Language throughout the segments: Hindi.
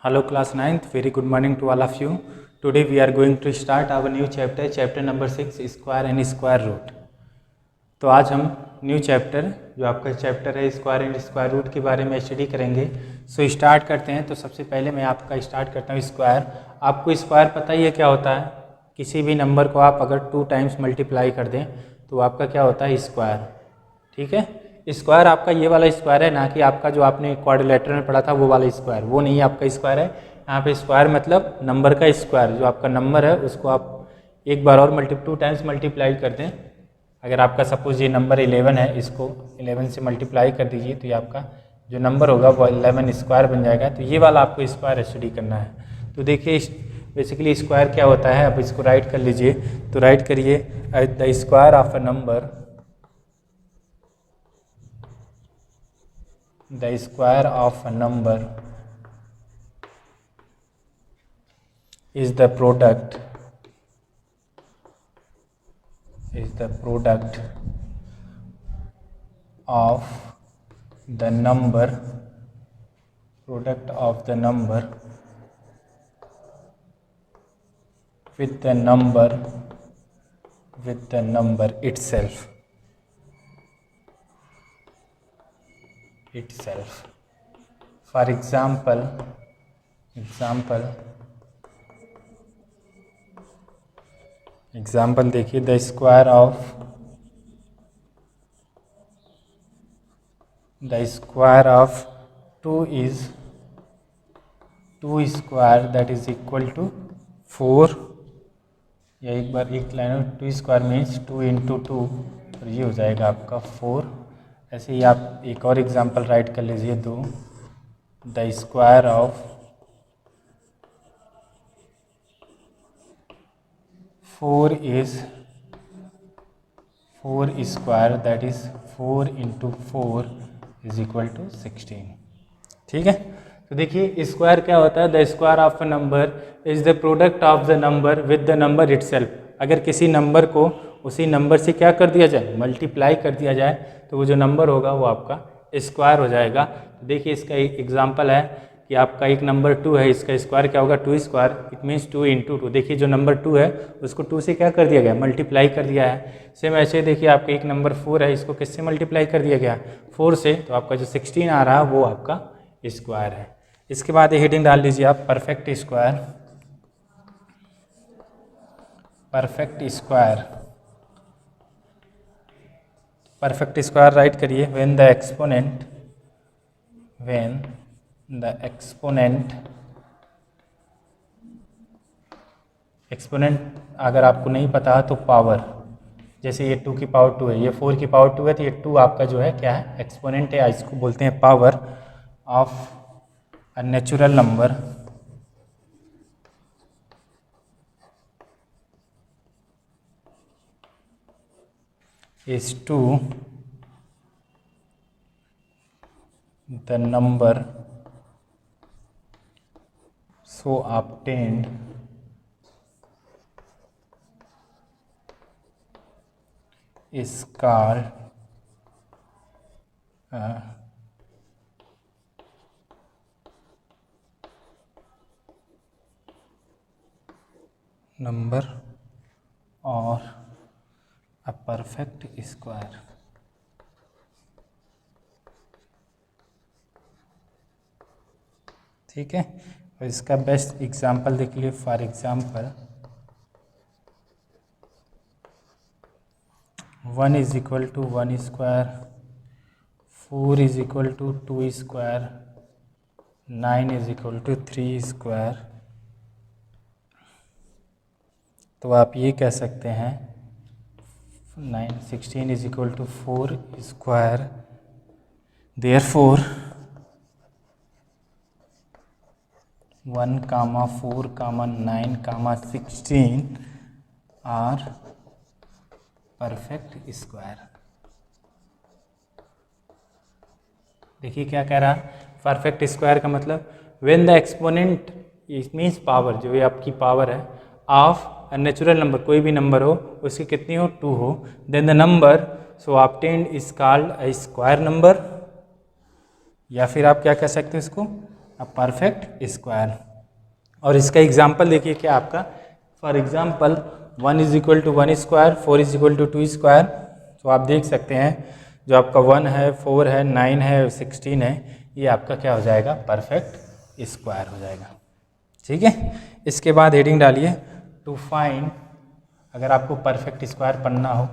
Hello class 9th, very good morning to all of you. Today we are going to start our new chapter number 6 square and square root. तो आज हम न्यू चैप्टर जो आपका चैप्टर है स्क्वायर एंड स्क्वायर रूट के बारे में स्टडी करेंगे। सो स्टार्ट करते हैं। तो सबसे पहले मैं आपका स्टार्ट करता हूँ स्क्वायर। आपको स्क्वायर पता ही है क्या होता है। किसी भी नंबर को आप अगर 2 टाइम्स मल्टीप्लाई कर दें तो आपका क्या होता है स्क्वायर। ठीक है, स्क्वायर आपका ये वाला स्क्वायर है, ना कि आपका जो आपने क्वाड्रिलेटरल में पढ़ा था वो वाला स्क्वायर, वो नहीं आपका स्क्वायर है। यहाँ पे स्क्वायर मतलब नंबर का स्क्वायर, जो आपका नंबर है उसको आप एक बार और 2 टाइम्स मल्टीप्लाई कर दें। अगर आपका सपोज ये नंबर 11 है, इसको 11 से मल्टीप्लाई कर दीजिए तो ये आपका जो नंबर होगा वो 11 स्क्वायर बन जाएगा। तो ये वाला आपको स्क्वायर स्टडी करना है। तो देखिए बेसिकली स्क्वायर क्या होता है, अब इसको राइट कर लीजिए। तो राइट करिए the square of a number, the square of a number is the product of the number with the number itself. For example देखिए the square of 2 is 2 square that is equal to 4। या एक बार एक लाइन 2 स्क्वायर मीन्स 2 इंटू 2, और ये हो जाएगा आपका 4। ऐसे ही आप एक और एग्जांपल राइट कर लीजिए 2, the square of 4 square that is 4 into 4 is equal to 16। ठीक है, तो देखिए स्क्वायर क्या होता है, the square of a number is the product of the number with the number itself. अगर किसी नंबर को उसी नंबर से क्या कर दिया जाए, मल्टीप्लाई कर दिया जाए, तो वो जो नंबर होगा वो आपका स्क्वायर हो जाएगा। तो देखिए इसका एक एग्जांपल है कि आपका एक नंबर 2 है, इसका स्क्वायर क्या होगा 2 स्क्वायर, इट मीन्स 2 इंटू 2। देखिए जो नंबर 2 है उसको 2 से क्या कर दिया गया, मल्टीप्लाई कर दिया है। सेम ऐसे देखिए आपका एक नंबर 4 है, इसको किससे मल्टीप्लाई कर दिया गया, 4 से, तो आपका जो 16 आ रहा है वो आपका स्क्वायर है। इसके बाद हेडिंग डाल लीजिए आप परफेक्ट स्क्वायर राइट करिए। व्हेन द एक्सपोनेंट अगर आपको नहीं पता तो पावर, जैसे ये 2 की पावर 2 है, ये 4 की पावर 2 है, तो ये 2 आपका जो है क्या है, एक्सपोनेंट है। इसको बोलते हैं power of a natural number is to the number so obtained is called number or a perfect square। ठीक है, और इसका बेस्ट एग्जांपल देख लीजिए। For example 1 is equal to 1 square, 4 is equal to 2 square, 9 is equal to 3 square. तो आप ये कह सकते हैं 16 is equal to 4 square, therefore 1, 4, 9, 16 are perfect square. देखिए क्या कह रहा है, परफेक्ट स्क्वायर का मतलब when the exponent means power, जो ये आपकी पावर है ऑफ नेचुरल नंबर, कोई भी नंबर हो उसकी कितनी हो, 2 हो, then the number so obtained is called a square number, या फिर आप क्या कह सकते हो इसको, अ परफेक्ट स्क्वायर। और इसका एग्जाम्पल देखिए क्या आपका, for example 1 is equal to 1 square, 4 is equal to 2 square. तो आप देख सकते हैं जो आपका 1 है, 4 है, 9 है, 16 है, ये आपका क्या हो जाएगा, परफेक्ट स्क्वायर हो जाएगा। ठीक है, इसके बाद हेडिंग डालिए टू फाइंड। अगर आपको परफेक्ट स्क्वायर पढ़ना हो,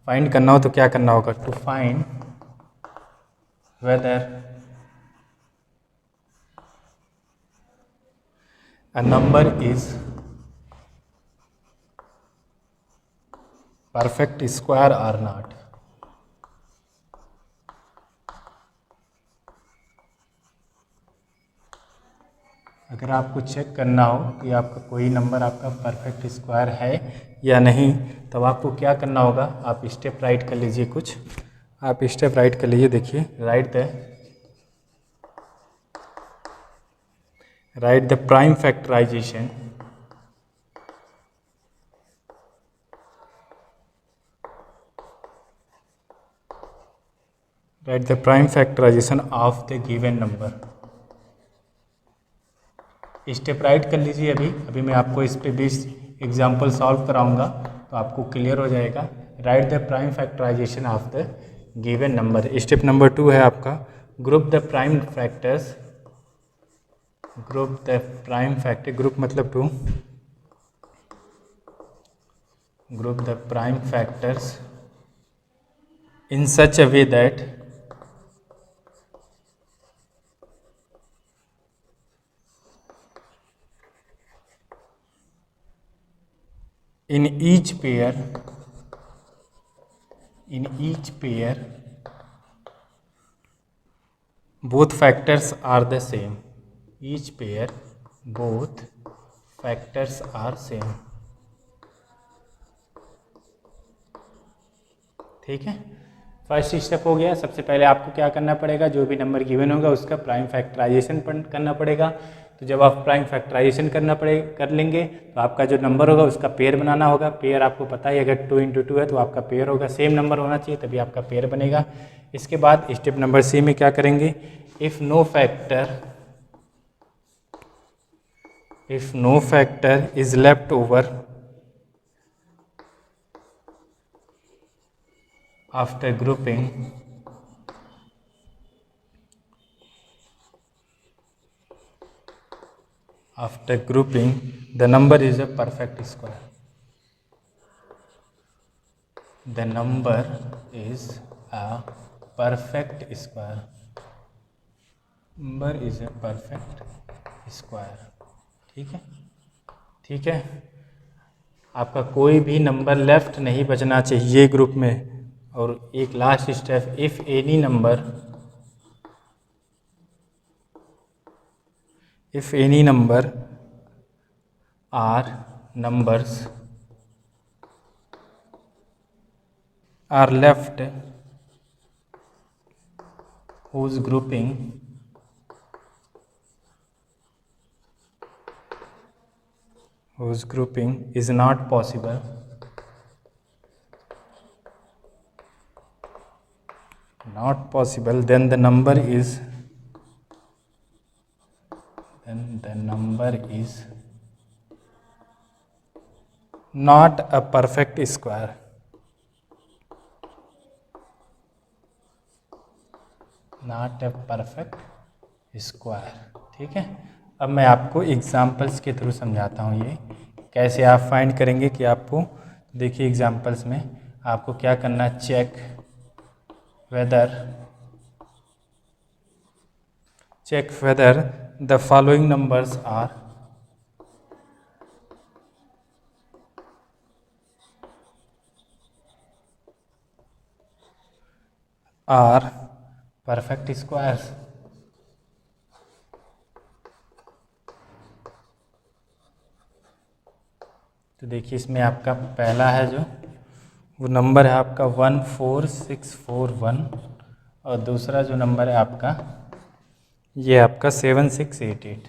फाइंड करना हो तो क्या करना होगा, to find whether a number is perfect square or not। अगर आपको चेक करना हो कि आपका कोई नंबर आपका परफेक्ट स्क्वायर है या नहीं, तब आपको क्या करना होगा, आप स्टेप राइट कर लीजिए कुछ। आप स्टेप राइट कर लीजिए, देखिए write the prime factorization of the given number. Step write कर लीजिए। अभी मैं आपको इस पे 20 एग्जाम्पल सॉल्व कराऊंगा तो आपको क्लियर हो जाएगा। Write the prime factorization of the given number. Step number 2 है आपका group the prime factors. Group मतलब 2, group the prime factors in such a way that in each pair both factors are the same। each pair both factors are same। ठीक है, फर्स्ट स्टेप हो गया। सबसे पहले आपको क्या करना पड़ेगा, जो भी नंबर गिवन होगा उसका प्राइम फैक्टराइजेशन करना पड़ेगा। तो जब आप प्राइम फैक्टराइजेशन कर लेंगे तो आपका जो नंबर होगा उसका पेयर बनाना होगा। पेयर आपको पता ही, अगर 2 × 2 है तो आपका पेयर होगा, सेम नंबर होना चाहिए तभी आपका पेयर बनेगा। इसके बाद स्टेप नंबर सी में क्या करेंगे, if no factor is left over after grouping the number is a perfect square। the number is a perfect square। number is a perfect square। ठीक है, आपका कोई भी नंबर लेफ्ट नहीं बचना चाहिए ग्रुप में। और एक last step, if any number are left whose grouping is not possible, then the number is not a perfect square। Not a perfect square. ठीक है, अब मैं आपको एग्जाम्पल्स के थ्रू समझाता हूँ ये कैसे आप फाइंड करेंगे कि आपको। देखिए एग्जाम्पल्स में आपको क्या करना है, check whether the following numbers are perfect squares। तो देखिए इसमें आपका पहला है जो वो नंबर है आपका 14641 और दूसरा जो नंबर है आपका ये आपका 7688।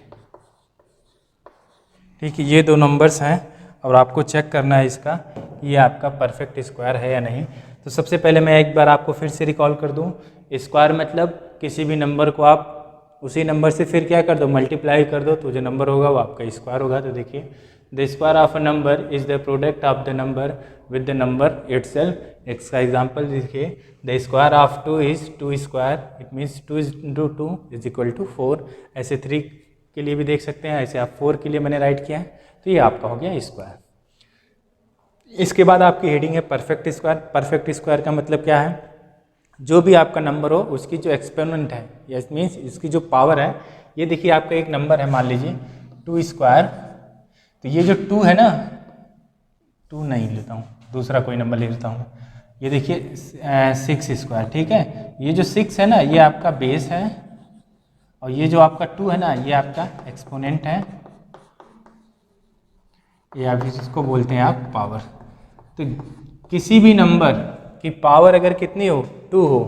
ठीक है, ये दो नंबर्स हैं और आपको चेक करना है इसका ये आपका परफेक्ट स्क्वायर है या नहीं। तो सबसे पहले मैं एक बार आपको फिर से रिकॉल कर दूं, स्क्वायर मतलब किसी भी नंबर को आप उसी नंबर से फिर क्या कर दो, मल्टीप्लाई कर दो, तो जो नंबर होगा वो आपका स्क्वायर होगा। तो देखिए the square of a number is the product of the number with the number itself. इसका एग्जांपल देखिए, the square of 2 is 2 square, it means 2 into 2 is equal to 4। ऐसे 3 के लिए भी देख सकते हैं, ऐसे आप 4 के लिए मैंने राइट किया है, तो ये आपका हो गया स्क्वायर। इसके बाद आपकी हेडिंग है परफेक्ट स्क्वायर। परफेक्ट स्क्वायर का मतलब क्या है, जो भी आपका नंबर हो उसकी जो एक्सपोनेंट है, यस मीन्स इसकी जो पावर है, ये देखिए आपका एक नंबर है, मान लीजिए 2 स्क्वायर, तो ये जो 2 है ना, 2 नहीं लेता हूँ, दूसरा कोई नंबर ले लेता हूँ, ये देखिए 6 स्क्वायर, ठीक है। ये जो 6 है ना, ये आपका बेस है, और ये जो आपका 2 है ना, ये आपका एक्सपोनेंट है, ये आप इसको बोलते हैं आप पावर। तो किसी भी नंबर की पावर अगर कितनी हो, 2 हो,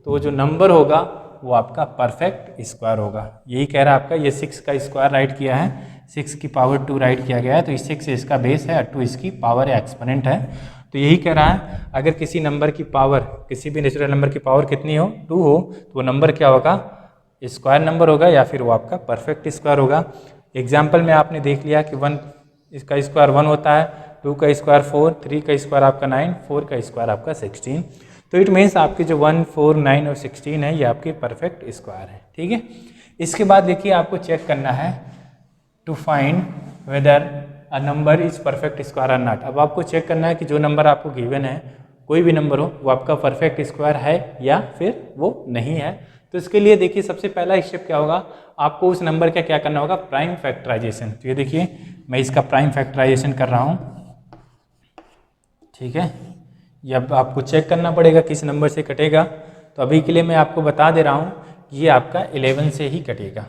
तो वो जो नंबर होगा वो आपका परफेक्ट स्क्वायर होगा। यही कह रहा है आपका, ये 6 का स्क्वायर राइट किया है, 6 की पावर 2 राइट किया गया है, तो 6 इसका बेस है और 2 इसकी पावर या एक्सपोनेंट है। तो यही कह रहा है, अगर किसी नंबर की पावर, किसी भी नेचुरल नंबर की पावर कितनी हो, 2 हो, तो वो नंबर क्या होगा, स्क्वायर नंबर होगा, या फिर वो आपका परफेक्ट स्क्वायर होगा। एग्जाम्पल में आपने देख लिया कि 1 इसका स्क्वायर 1 होता है, 2 का स्क्वायर 4, 3 का स्क्वायर आपका 9, 4 का स्क्वायर आपका 16। तो इट मीन्स आपके जो 1, 4, 9 और 16 है, ये आपके परफेक्ट स्क्वायर है, ठीक है। इसके बाद देखिए आपको चेक करना है to find whether a number is perfect square और नॉट। अब आपको चेक करना है कि जो नंबर आपको गिवन है, कोई भी नंबर हो, वो आपका परफेक्ट स्क्वायर है या फिर वो नहीं है। तो इसके लिए देखिए सबसे पहला स्टेप क्या होगा, आपको उस नंबर का क्या करना होगा, प्राइम फैक्टराइजेशन। तो ये देखिए मैं इसका प्राइम फैक्टराइजेशन कर रहा हूँ, ठीक है। ये अब आपको चेक करना पड़ेगा किस नंबर से कटेगा। तो अभी के लिए मैं आपको बता दे रहा हूँ, ये आपका 11 से ही कटेगा,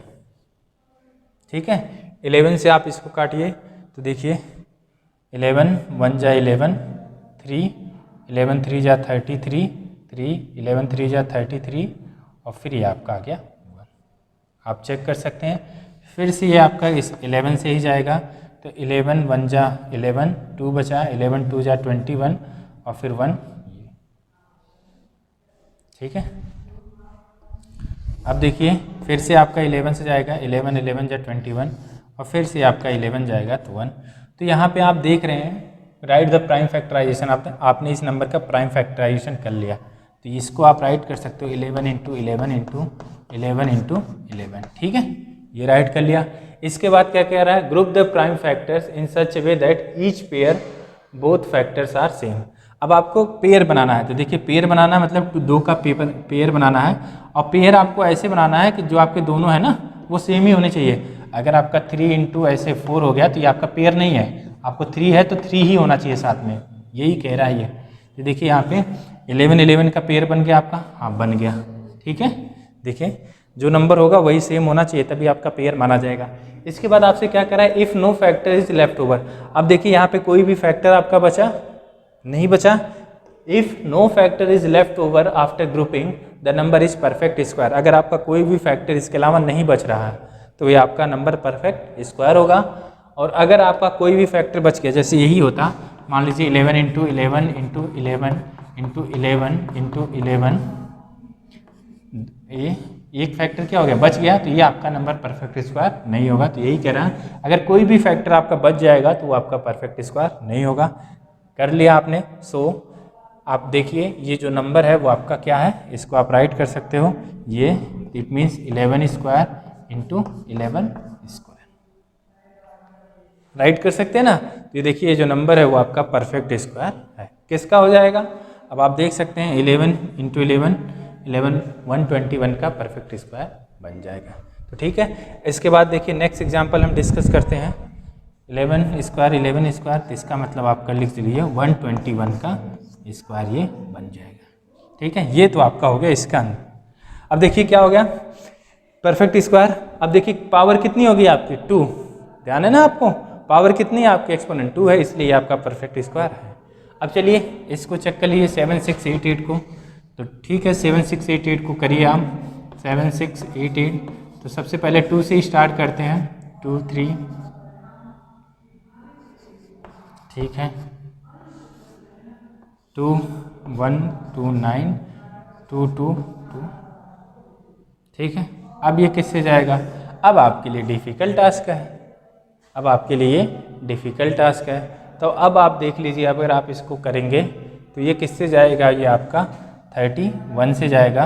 ठीक है। 11 से आप इसको काटिए, तो देखिए 11 1 जा 11, 3 11 3 जा 33, 3 11 3 जा 33, और फिर ये आपका आ गया 1। आप चेक कर सकते हैं, फिर से ये आपका इस 11 से ही जाएगा, तो 11 1 जा 11, 2 बचा, 11 2 जा 21, और फिर 1, ठीक है। अब देखिए फिर से आपका 11 से जाएगा, 11 11 जा 21, और फिर से आपका 11 जाएगा तो 1। तो यहाँ पे आप देख रहे हैं, राइट द प्राइम फैक्टराइजेशन, आपने इस नंबर का प्राइम फैक्टराइजेशन कर लिया। तो इसको आप राइट कर सकते हो 11 इंटू 11 इंटू 11 इंटू 11, ठीक है, ये राइट कर लिया। इसके बाद क्या कह रहा है, group the prime factors in such way that each pair both factors are same. अब आपको पेयर बनाना है, तो देखिए पेयर बनाना मतलब 2 का पेयर बनाना है, और पेयर आपको ऐसे बनाना है कि जो आपके दोनों है ना, वो सेम ही होने चाहिए। अगर आपका 3 इंटू ऐसे 4 हो गया, तो ये आपका पेयर नहीं है, आपको 3 है तो 3 ही होना चाहिए साथ में, यही कह रहा है ये। तो देखिए यहाँ पे 11 11 का पेयर बन गया आपका, हाँ बन गया, ठीक है। देखिए जो नंबर होगा वही सेम होना चाहिए, तभी आपका पेयर माना जाएगा। इसके बाद आपसे क्या करा है, if no factor is left over. अब देखिए यहाँ पे कोई भी फैक्टर आपका बचा नहीं बचा। If no factor is left over after grouping the number is perfect square. अगर आपका कोई भी फैक्टर इसके अलावा नहीं बच रहा है, तो ये आपका नंबर परफेक्ट स्क्वायर होगा। और अगर आपका कोई भी फैक्टर बच गया, जैसे यही होता, मान लीजिए 11 इंटू 11 इंटू 11 इंटू 11 इंटू 11, ये एक फैक्टर क्या हो गया, बच गया, तो ये आपका नंबर परफेक्ट स्क्वायर नहीं होगा। तो यही कह रहा है, अगर कोई भी फैक्टर आपका बच जाएगा तो वो आपका परफेक्ट स्क्वायर नहीं होगा। कर लिया आपने। सो आप देखिए ये जो नंबर है वो आपका क्या है, इसको आप राइट कर सकते हो, ये it means 11 square into 11 square, right कर सकते हैं ना। तो ये देखिए ये जो नंबर है वो आपका परफेक्ट स्क्वायर है। किसका हो जाएगा, अब आप देख सकते हैं 11 इंटू 11 11 121 का परफेक्ट स्क्वायर बन जाएगा। तो ठीक है, इसके बाद देखिए नेक्स्ट एग्जांपल हम डिस्कस करते हैं। 11 स्क्वायर, तो इसका मतलब आपका लिख लीजिए 121 का स्क्वायर ये बन जाएगा, ठीक है। ये तो आपका हो गया इसका। अब देखिए क्या हो गया, परफेक्ट स्क्वायर। अब देखिए पावर कितनी होगी आपकी, 2, ध्यान है ना आपको, पावर कितनी है आपकी, एक्सपोनेंट 2 है, इसलिए आपका परफेक्ट स्क्वायर है। अब चलिए इसको चेक कर लीजिए 7688 को। तो ठीक है 7688 को करिए आप, 7688। तो सबसे पहले 2 से स्टार्ट करते हैं, 2 3, ठीक है, 2 1 2 9 2 2 2, ठीक है। अब ये किससे जाएगा? अब आपके लिए डिफ़िकल्ट टास्क है, अब आपके लिए डिफ़िकल्ट टास्क है। तो अब आप देख लीजिए, अगर आप इसको करेंगे तो ये किससे जाएगा? ये आपका 31 से जाएगा,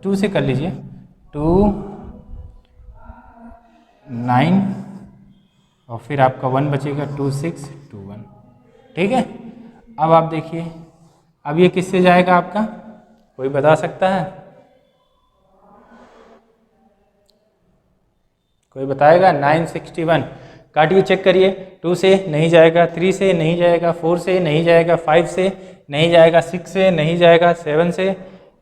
2 से कर लीजिए, 2 9 और फिर आपका 1 बचेगा, 2 6 2 1। ठीक है, अब आप देखिए, अब ये किससे जाएगा आपका? कोई बता सकता है? कोई बताएगा? 961 काटिए, चेक करिए। 2 से नहीं जाएगा, 3 से नहीं जाएगा, 4 से नहीं जाएगा, 5 से नहीं जाएगा, 6 से नहीं जाएगा, 7 से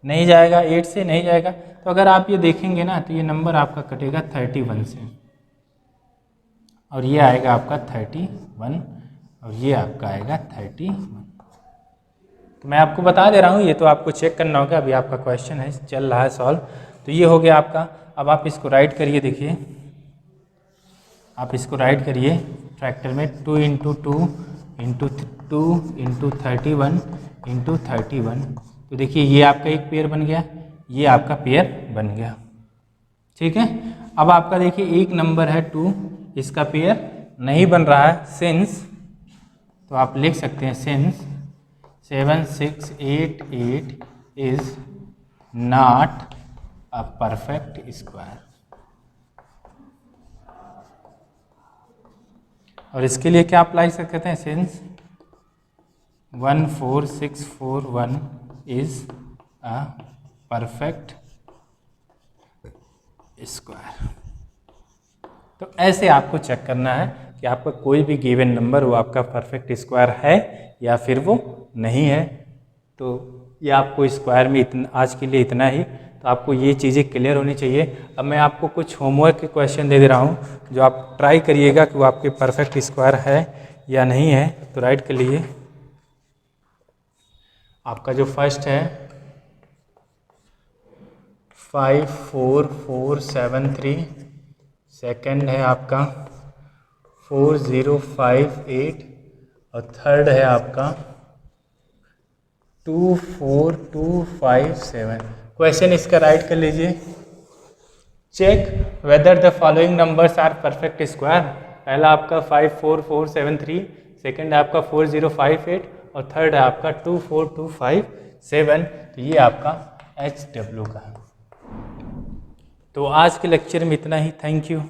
नहीं जाएगा, 8 से नहीं जाएगा। तो अगर आप ये देखेंगे ना तो ये नंबर आपका कटेगा 31 से, और ये आएगा आपका 31 और ये आपका आएगा 31। तो मैं आपको बता दे रहा हूँ, ये तो आपको चेक करना होगा, अभी आपका क्वेश्चन है चल रहा है सॉल्व। तो ये हो गया आपका। अब आप इसको राइट करिए, देखिए आप इसको राइट करिए फ्रैक्टर में, 2 × 2 × 2 × 31 × 31। तो देखिए ये आपका एक पेयर बन गया, ये आपका पेयर बन गया। ठीक है, अब आपका देखिए एक नंबर है 2, इसका पेयर नहीं बन रहा है, सिंस, तो आप लिख सकते हैं since 7 6 8 8 is not a perfect square. और इसके लिए क्या अप्लाई कर सकते हैं? Since 1 4 6 4 1 is a perfect square. तो ऐसे आपको चेक करना है कि आपका कोई भी गिवन नंबर वो आपका परफेक्ट स्क्वायर है या फिर वो नहीं है। तो ये आपको स्क्वायर में इतना, आज के लिए इतना ही। तो आपको ये चीज़ें क्लियर होनी चाहिए। अब मैं आपको कुछ होमवर्क के क्वेश्चन दे रहा हूँ जो आप ट्राई करिएगा कि वो आपके परफेक्ट स्क्वायर है या नहीं है। तो राइट के लिए आपका जो फर्स्ट है 5 4 4 7 3, सेकंड है आपका 4 0 5 8 और थर्ड है आपका 2 4 2 5 7। क्वेश्चन इसका राइट कर लीजिए। Check whether the following numbers are perfect square. पहला आपका 5 4 4 7 3, सेकंड है आपका 4 0 5 8 और थर्ड है आपका 2 4 2 5 7। तो ये आपका HW का है। तो आज के लेक्चर में इतना ही। Thank you.